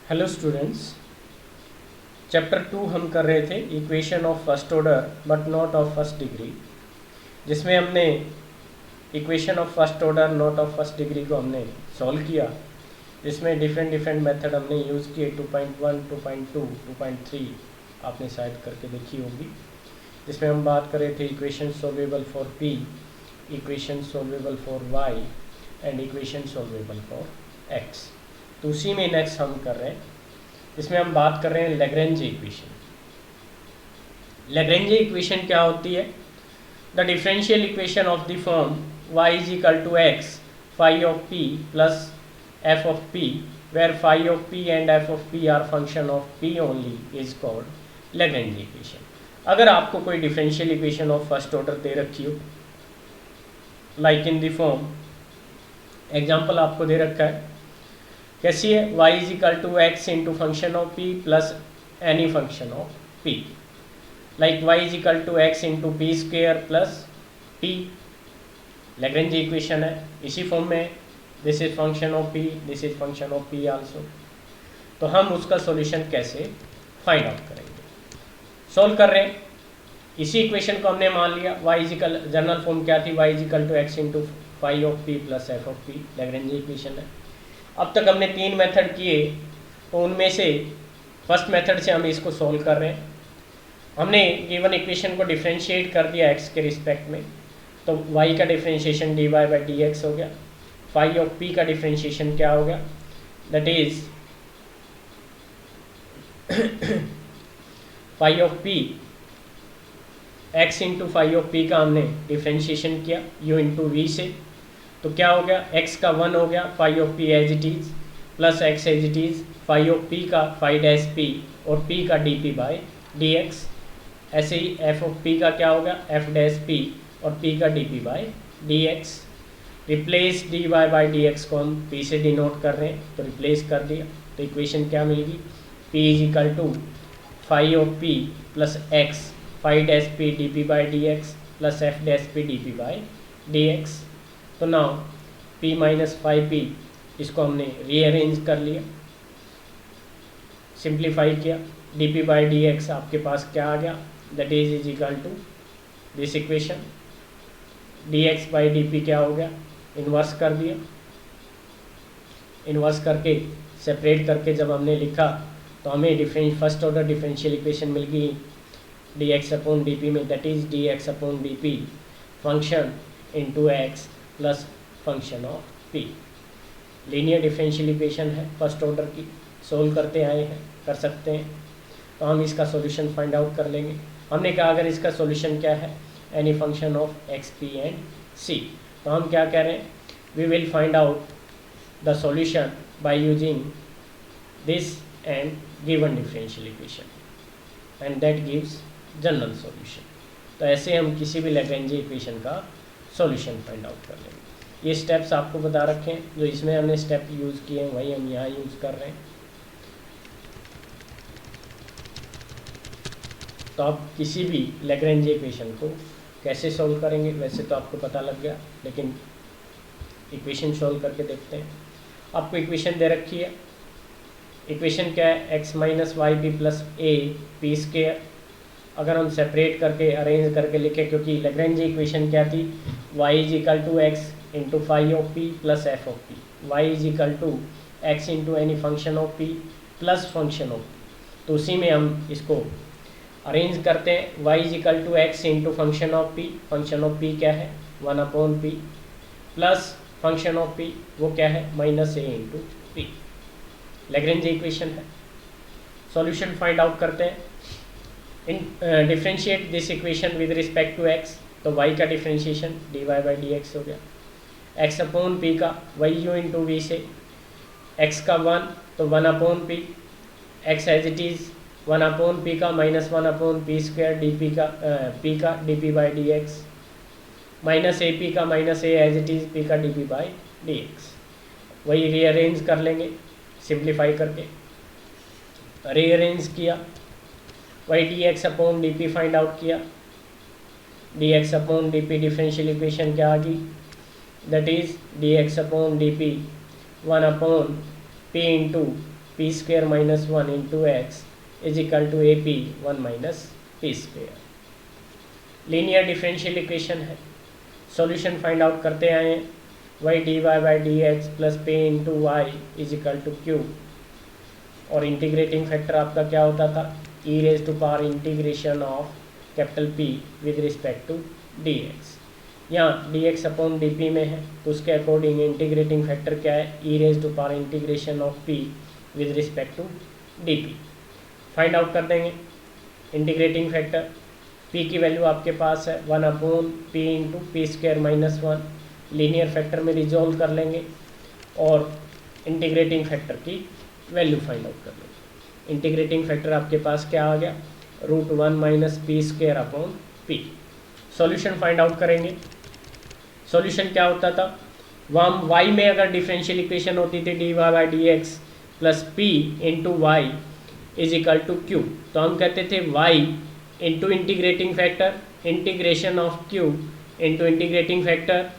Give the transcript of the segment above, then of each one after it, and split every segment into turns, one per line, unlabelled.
Hello students, chapter 2 हम कर रहे थे equation of first order but not of first degree, जिसमें हमने equation of first order not of first degree को हमने सॉल्व किया। जिसमें डिफरेंट मेथड हमने यूज़ किए 2.1, 2.2, 2.3 आपने शायद करके देखी होगी। जिसमें हम बात कर रहे थे equation solvable for p, equation solvable for y and equation solvable for x। तो उसी में नेक्स्ट हम कर रहे हैं, इसमें हम बात कर रहे हैं लैग्रेंज इक्वेशन। लैग्रेंज इक्वेशन क्या होती है? The differential equation of the form y is equal to x phi of p plus f of p, where phi of p and f of p are function of p only is called Lagrange equation. अगर आपको कोई differential equation of first order दे रखी हो, like in the form, example आपको दे रखा है, कैसी है? y is equal to x into function of p plus any function of p, like y is equal to x into p square plus p। Lagrange equation है, इसी form में this is function of p, this is function of p also. तो हम उसका solution कैसे find out करेंगे? Solve कर रहे हैं, इसी इक्वेशन को हमने मान लिया y is equal, general form क्या थी? y is equal to x into phi of p plus f of p। Lagrange equation है। अब तक हमने 3 मेथड किए, तो उनमें से फर्स्ट मेथड से हम इसको सॉल्व कर रहे हैं। हमने गिवन इक्वेशन को डिफरेंशिएट कर दिया x के रिस्पेक्ट में, तो y का डिफरेंशिएशन dy बाई dx हो गया। फाई ऑफ p का डिफरेंशिएशन क्या हो गया? That is phi of p, x into phi of p का हमने डिफरेंशिएशन किया u इंटू v से, तो क्या हो गया? x का 1 हो गया, phi of p as it is, plus x as it is, phi of p का फाई डैश p और p का dp बाई dx। ऐसे ही f ऑफ p का क्या हो गया? f डैश p और p का dp by dx। Replace dy by dx को हम p से डिनोट कर रहे हैं, तो रिप्लेस कर दिया, तो इक्वेशन क्या मिलेगी? p is equal to phi of p plus x phi dash p dp by dx plus f dash p dp by dx। तो now p minus five p, इसको हमने रीअरेंज कर लिया, सिंप्लीफाई किया, dp बाई dx आपके पास क्या आ गया? That is equal to this equation, dx by dp क्या हो गया? इन्वर्स कर दिया, इन्वर्स करके सेपरेट करके जब हमने लिखा तो हमें फर्स्ट ऑर्डर डिफरेंशियल इक्वेशन मिल गई dx अपॉन dp में, that is dx upon dp function into x plus function of p। Linear differential equation है, फर्स्ट ऑर्डर की, सोल्व करते आए हैं, कर सकते हैं। तो हम इसका सॉल्यूशन फाइंड आउट कर लेंगे। हमने कहा अगर इसका सॉल्यूशन क्या है? Any function of x, p and c। तो हम क्या कह रहे हैं? We will find out the solution by using this and given differential equation and that gives general solution. तो ऐसे हम किसी भी लैग्रेंज इक्वेशन का सॉल्यूशन फाइंड आउट कर लेंगे। ये स्टेप्स आपको बता रखे हैं, जो इसमें हमने स्टेप यूज़ किए हैं वही हम यहाँ यूज़ कर रहे हैं। तो आप किसी भी लैग्रेंज इक्वेशन को कैसे सॉल्व करेंगे वैसे तो आपको पता लग गया, लेकिन इक्वेशन सॉल्व करके देखते हैं। आपको इक्वेशन दे रखी है, इक्वेशन क्या है? x minus y b plus a p square. अगर हम सेपरेट करके अरेंज करके लिखें, क्योंकि लैग्रेंज इक्वेशन क्या थी? y is equal to x into phi of p plus f of p, y is equal to x into any function of p plus function of p। तो उसी में हम इसको अरेंज करते हैं। y is equal to x into function of p, function of p क्या है? 1 upon p, plus function of p वो क्या है? Minus a into p। Lagrange equation है, सॉल्यूशन फाइंड आउट करते हैं। In differentiate this equation with respect to x, तो y का डिफरेंशिएशन dy बाई dx हो गया, x अपॉन p का y u इंटू वी से, x का 1 तो 1 upon p, x as it is 1 upon p का minus 1 upon p square dp का p का dp by dx, minus a p का minus a as it is p का dp by dx। वही rearrange कर लेंगे, सिंप्लीफाई करके rearrange किया, y d x upon d p find out किया, d x upon d p differential equation क्या आ गई? That is d x upon d P 1 upon p into p square minus 1 into x is equal to a p 1 minus p square. Linear differential equation है। Solution find out करते आए हैं। Y d y by d x plus p into y is equal to q, और integrating factor आपका क्या होता था, e raise to power integration of capital p with respect to d x. यहाँ d x upon d p में है तो उसके अकॉर्डिंग इंटीग्रेटिंग फैक्टर क्या है, e raise to power integration of p with respect to d p. Find out कर देंगे integrating factor. P की वैल्यू आपके पास है 1 upon p into p square minus 1, linear factor में रिजॉल्व कर लेंगे और इंटीग्रेटिंग फैक्टर की वैल्यू फाइंड आउट कर लेंगे। इंटीग्रेटिंग फैक्टर आपके पास क्या आ गया, √1 minus P square upon P. Solution find out करेंगे। सॉल्यूशन क्या होता था, वहाँ वाई में अगर डिफरेंशियल इक्वेशन होती थी d y by d x plus p into y is equal to q, तो हम कहते थे y into integrating factor integration of q into integrating factor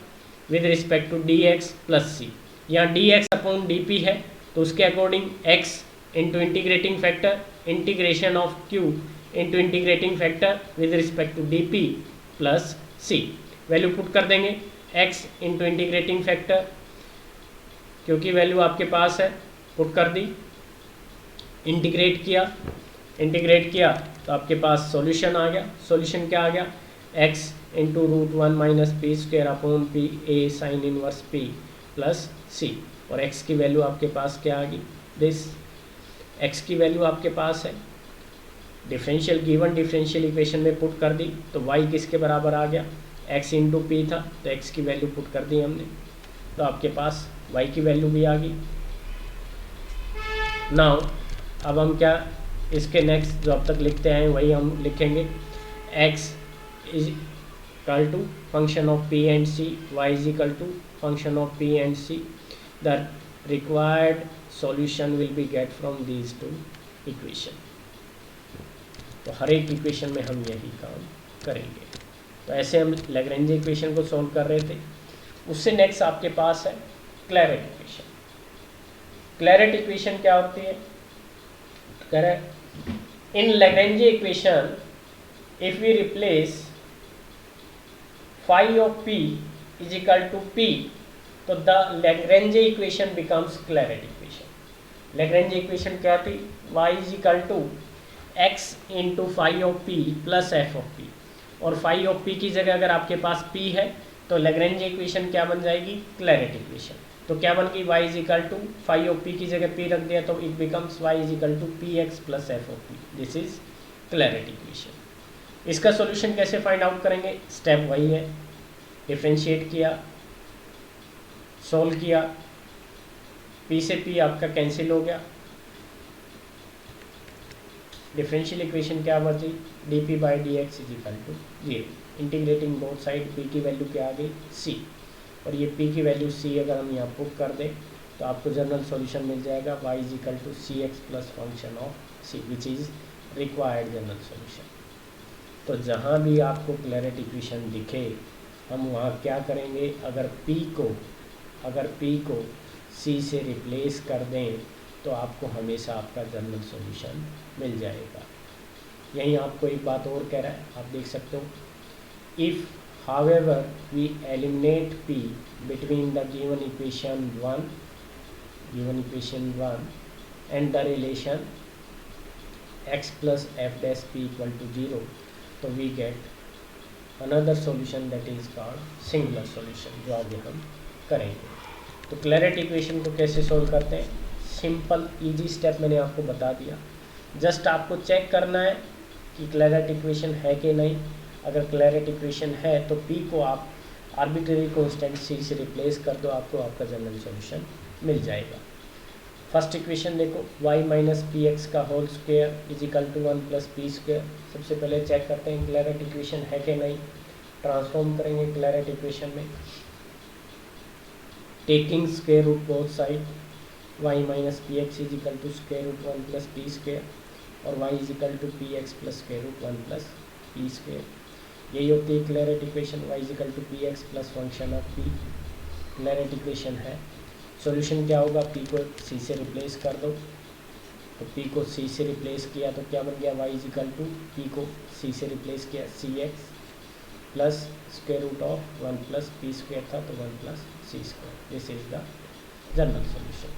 with respect to d x plus c. यहाँ d x upon d p है तो उसके according x into integrating factor integration of q into integrating factor with respect to d p plus c. Value put कर देंगे x into integrating factor, क्योंकि value आपके पास है, पुट कर दी, इंटीग्रेट किया तो आपके पास सॉल्यूशन आ गया। सॉल्यूशन क्या आ गया, x into √1 minus p square upon p a sine inverse p plus c, और x की वैल्यू आपके पास क्या आ गई, दिस x की वैल्यू आपके पास है, डिफरेंशियल गिवन डिफरेंशियल इक्वेशन में पुट कर दी तो y किसके बराबर आ गया, x इंटू पी था तो x की वैल्यू पुट कर दी हमने, तो आपके पास y की वैल्यू भी आ गई। नाउ अब हम क्या, इसके नेक्स्ट जो अब तक लिखते हैं वही हम लिखेंगे, x is equal to function of p and c, y is equal to function of p and c। The required solution will be get from these two equation. तो हर एक इक्वेशन में हम यही काम करेंगे। तो ऐसे हम लैग्रेंज इक्वेशन को सॉल्व कर रहे थे। उससे नेक्स्ट आपके पास है क्लैरेट इक्वेशन। क्लैरेट इक्वेशन क्या होती है, in Lagrange equation if we replace phi of p is equal to p, तो the Lagrange equation becomes Claret equation. Lagrange equation क्या थी, y is equal to x into phi of p plus f of p, और phi of p की जगह अगर आपके पास p है तो Lagrange equation क्या बन जाएगी, Claret equation। तो क्या बन गई, y is equal to phi of p की जगह p रख दिया तो it becomes y is equal to p x plus f of p. This is Clairaut equation. इसका सॉल्यूशन कैसे फाइंड आउट करेंगे, स्टेप वही है, डिफरेंशिएट किया, सोल्व किया, p से p आपका कैंसिल हो गया, डिफरेंशियल इक्वेशन क्या बची, d p by d x is equal to 0, integrating both side, p की वैल्यू क्या आ गई, c, और ये p की वैल्यू c अगर हम यहाँ पुट कर दें तो आपको जनरल सॉल्यूशन मिल जाएगा, y is equal to c x plus function of c which is required general solution. तो जहाँ भी आपको क्लैरेट इक्वेशन दिखे हम वहाँ क्या करेंगे, अगर p को c से रिप्लेस कर दें तो आपको हमेशा आपका जनरल सॉल्यूशन मिल जाएगा। यहीं आपको एक बात और कह रहा है, आप देख सकते हो, if however we eliminate p between the given equation 1 and the relation x plus f dash p equal to 0, तो we get another solution that is called singular solution, जो आगे हम करेंगे। तो क्लैरेट इक्वेशन को कैसे सोल्व करते हैं, सिंपल इजी स्टेप मैंने आपको बता दिया। जस्ट आपको चेक करना है कि क्लैरेट इक्वेशन है कि नहीं। अगर क्लैरेट इक्वेशन है तो p को आप आर्बिट्रेरी कांस्टेंट c से रिप्लेस कर दो, आपको आपका जनरल सॉल्यूशन मिल जाएगा। फर्स्ट इक्वेशन देखो, y माइनस पी एक्स का whole square is equal to 1 plus p square. सबसे पहले चेक करते हैं क्लैरेट इक्वेशन है कि नहीं, ट्रांसफॉर्म करेंगे क्लैरेट इक्वेशन में, taking square root both side, y minus p x is equal to square root 1 plus p square, और y is equal to p x plus square root 1 plus p square. यही होती है Clairaut equation, y is equal to p x plus function of p। Clairaut equation है। Solution क्या होगा, p को c से replace कर दो, तो पी को सी से रिप्लेस किया तो क्या बन गया, Y is equal to P को सी से रिप्लेस किया सी x plus square root of 1 plus p square था तो 1 plus C square. This is the general solution.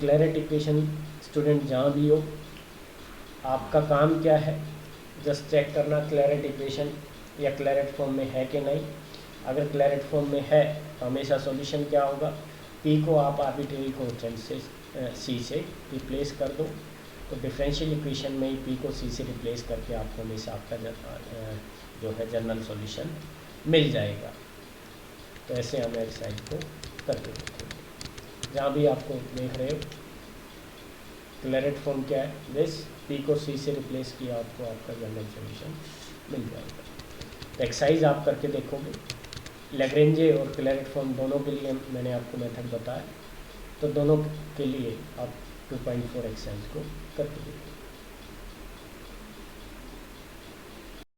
Claret equation student जहाँ भी हो, आपका काम क्या है, जस्ट चेक करना क्लैरेट इक्वेशन या क्लैरेट फॉर्म में है कि नहीं। अगर क्लैरेट फॉर्म में है तो हमेशा सॉल्यूशन क्या होगा, पी को आप आर्बिट्रेरी कांस्टेंट से सी से रिप्लेस कर दो, तो डिफरेंशियल इक्वेशन में ही पी को सी से रिप्लेस करके आपको हमेशा आपका जो है जनरल सॉल्यूशन मिल जाएगा। तो ऐसे हम एक्सरसाइज को करके देखेंगे। जहाँ भी आपको देख रहे हो क्लैरेट फॉर्म क्या है, दिस पी को सी से रिप्लेस किया आपको आपका जनरल सॉल्यूशन मिल जाएगा। तो एक्सरसाइज आप करके देखोगे, लैग्रेंजे और क्लैरेट फॉर्म दोनों के लिए मैंने आपको मेथड बताया, तो दोनों के लिए आप 2.4 एक्सरसाइज को करके देखिए।